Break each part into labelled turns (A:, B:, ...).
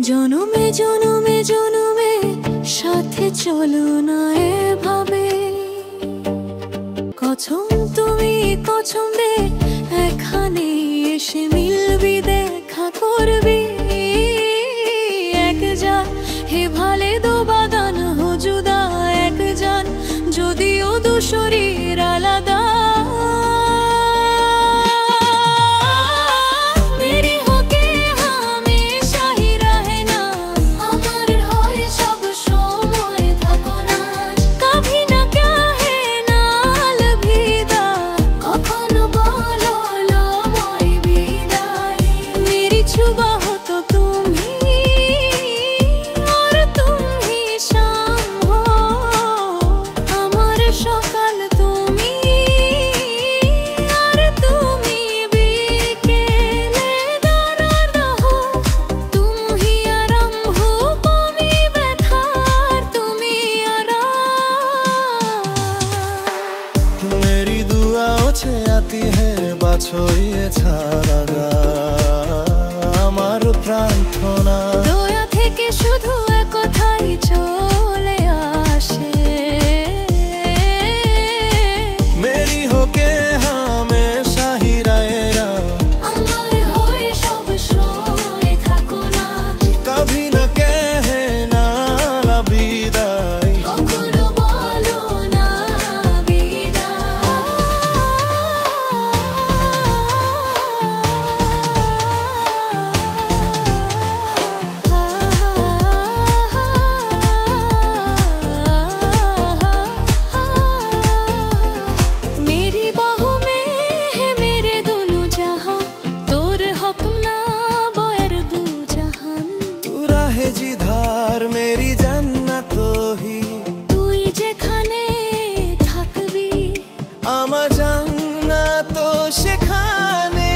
A: জনমে জনমে জনমে সাথে চলো না এভাবে, কছম তুমি কছম রে এখানে এসে মিলবি, দেখা করবি এক জান হে ভালে দো বাগান হো জুদা এক জান, যদিও দু শরীর আলাদা।
B: आती है बाछो ये छाड़ा আমার প্রার্থনা,
A: দয়া থেকে শুধু এক কথাই চলে আসে,
B: मेरी होके हमेशा ही रहेगा,
A: আমার হয়ে সব সময় থাকো না,
B: कभी न कहना বিদায়,
A: কখনো বলো না বিদায়।
B: जिधार मेरी जन्नत ही
A: তুই যেখানে থাকবি
B: আমার জান্নাত সেখানে,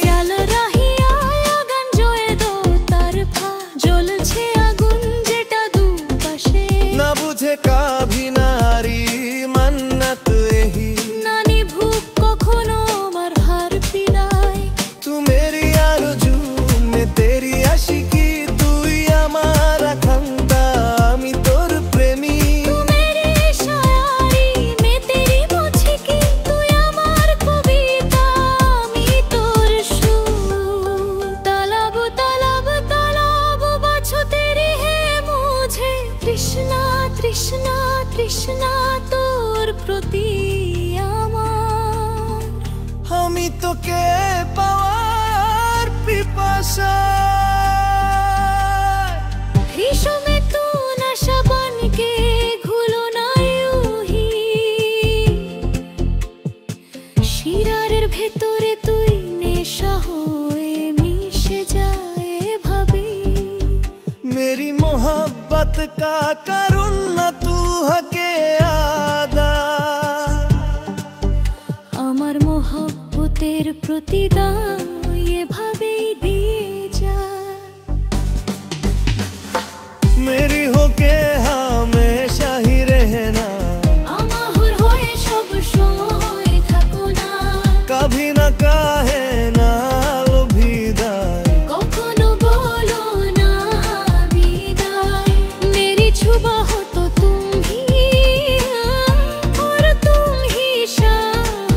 A: চল রহিয়া আগুন জয়ে দো তরফা, জ্বলছে আগুন যেটা দুপাশে,
B: না বুঝে কাভি নারী মন্নত এহি,
A: না নিভুক কখনো আমার হার পিড়ায়,
B: তু মেরি আরজু মে তেরি আশিকি, তৃষ্ণা তৃষ্ণা তৃষ্ণা তোর প্রতি আমার, আমি তোকে পাওয়ার পিপাসা,
A: হিসমে তু নশা বনকে ঘুলো না ইউহি, শিরারের ভেতরে তুই নেশা হয়ে মিশে যায় ভাবি,
B: मेरी मोहब्बत का करुण न तू हके आदा,
A: আমার মোহব্বতের প্রতিদান এভাবেই দিয়ে যা,
B: मेरी होके हमेशा ही रहना,
A: আমার হয়ে সব সময় থাকো না,
B: कभी न कहे ना বিদায়,
A: কখনো বলো না বিদায়, মেরি ছুবা হো তো তুমি আর তুমি শাম,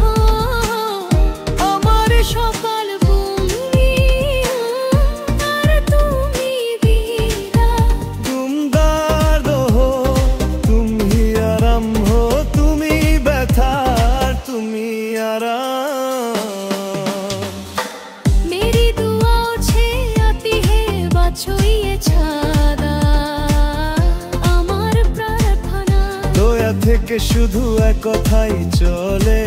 A: আমার সকাল তুমি আর তুমি বিদায়,
B: तुम दर्द हो तुम ही आराम हो, তুমি ব্যথার তুমি आराम,
A: मेरी दुआओं छे आती है बाछो ये ছাদা, আমার প্রার্থনা,
B: দয়া থেকে শুধু এক কথাই চলে